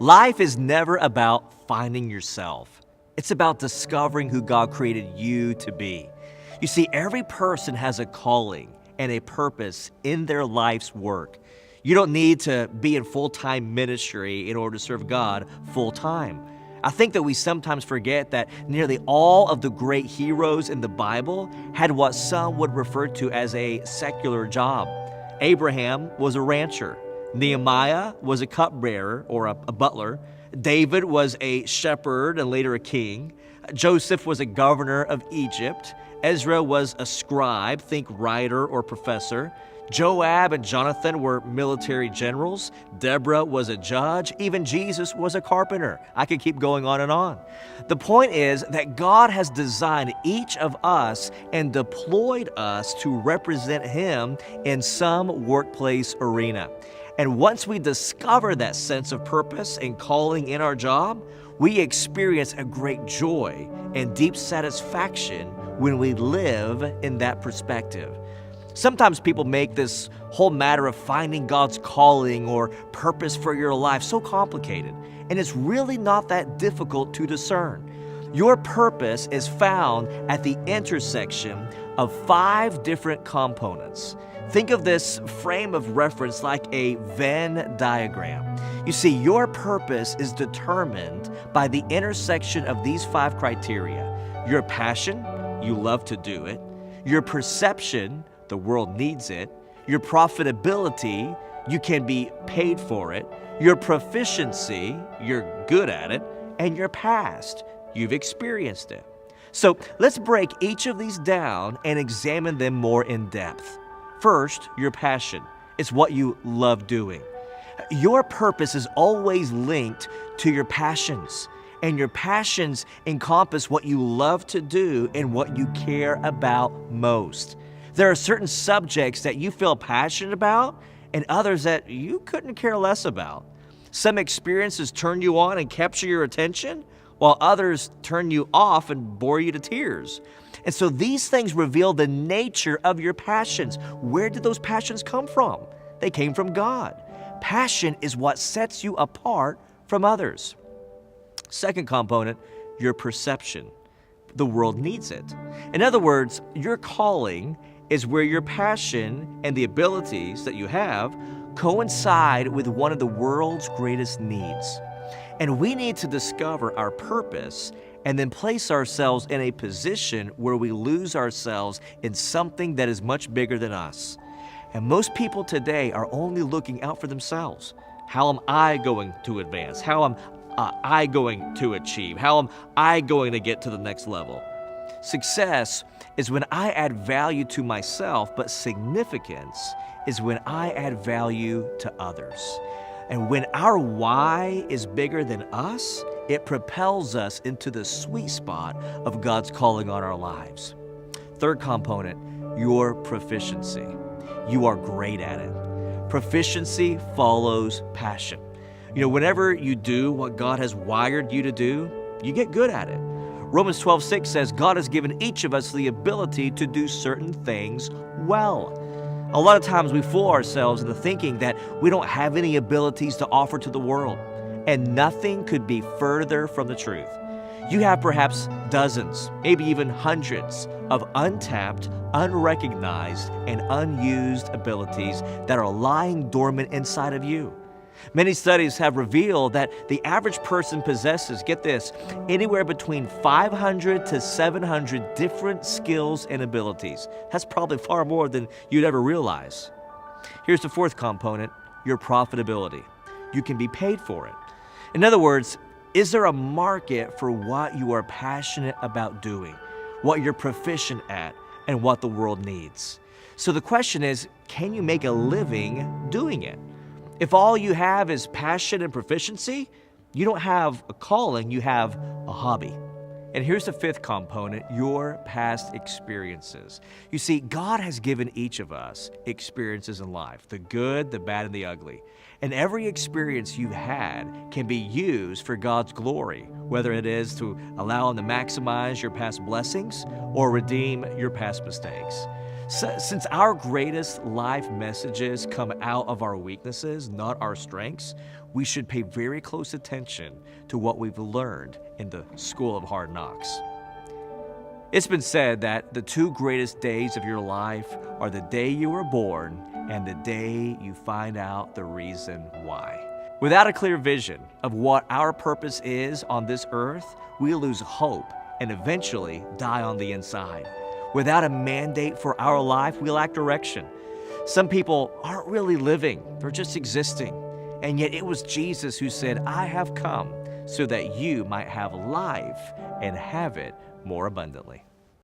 Life is never about finding yourself. It's about discovering who God created you to be. You see, every person has a calling and a purpose in their life's work. You don't need to be in full-time ministry in order to serve God full-time. I think that we sometimes forget that nearly all of the great heroes in the Bible had what some would refer to as a secular job. Abraham was a rancher. Nehemiah was a cupbearer or a butler. David was a shepherd and later a king. Joseph was a governor of Egypt. Ezra was a scribe, think writer or professor. Joab and Jonathan were military generals. Deborah was a judge. Even Jesus was a carpenter. I could keep going on and on. The point is that God has designed each of us and deployed us to represent Him in some workplace arena. And once we discover that sense of purpose and calling in our job, we experience a great joy and deep satisfaction when we live in that perspective. Sometimes people make this whole matter of finding God's calling or purpose for your life so complicated, and it's really not that difficult to discern. Your purpose is found at the intersection of 5 different components. Think of this frame of reference like a Venn diagram. You see, your purpose is determined by the intersection of these 5 criteria. Your passion, you love to do it. Your perception, the world needs it. Your profitability, you can be paid for it. Your proficiency, you're good at it. And your past, you've experienced it. So let's break each of these down and examine them more in depth. First, your passion. It's what you love doing. Your purpose is always linked to your passions, and your passions encompass what you love to do and what you care about most. There are certain subjects that you feel passionate about and others that you couldn't care less about. Some experiences turn you on and capture your attention, while others turn you off and bore you to tears. And so these things reveal the nature of your passions. Where did those passions come from? They came from God. Passion is what sets you apart from others. Second component, your perception. The world needs it. In other words, your calling is where your passion and the abilities that you have coincide with one of the world's greatest needs. And we need to discover our purpose and then place ourselves in a position where we lose ourselves in something that is much bigger than us. And most people today are only looking out for themselves. How am I going to advance? How am I going to achieve? How am I going to get to the next level? Success is when I add value to myself, but significance is when I add value to others. And when our why is bigger than us, it propels us into the sweet spot of God's calling on our lives. Third component, your proficiency. You are great at it. Proficiency follows passion. Whenever you do what God has wired you to do, you get good at it. Romans 12:6 says God has given each of us the ability to do certain things well. A lot of times we fool ourselves into thinking that we don't have any abilities to offer to the world, and nothing could be further from the truth. You have perhaps dozens, maybe even hundreds of untapped, unrecognized, and unused abilities that are lying dormant inside of you. Many studies have revealed that the average person possesses, get this, anywhere between 500 to 700 different skills and abilities. That's probably far more than you'd ever realize. Here's the fourth component, your profitability. You can be paid for it. In other words, is there a market for what you are passionate about doing, what you're proficient at, and what the world needs? So the question is, can you make a living doing it? If all you have is passion and proficiency, you don't have a calling, you have a hobby. And here's the fifth component, your past experiences. You see, God has given each of us experiences in life, the good, the bad, and the ugly. And every experience you've had can be used for God's glory, whether it is to allow Him to maximize your past blessings or redeem your past mistakes. Since our greatest life messages come out of our weaknesses, not our strengths, we should pay very close attention to what we've learned in the school of hard knocks. It's been said that the two greatest days of your life are the day you were born and the day you find out the reason why. Without a clear vision of what our purpose is on this earth, we lose hope and eventually die on the inside. Without a mandate for our life, we lack direction. Some people aren't really living, they're just existing. And yet it was Jesus who said, "I have come so that you might have life and have it more abundantly."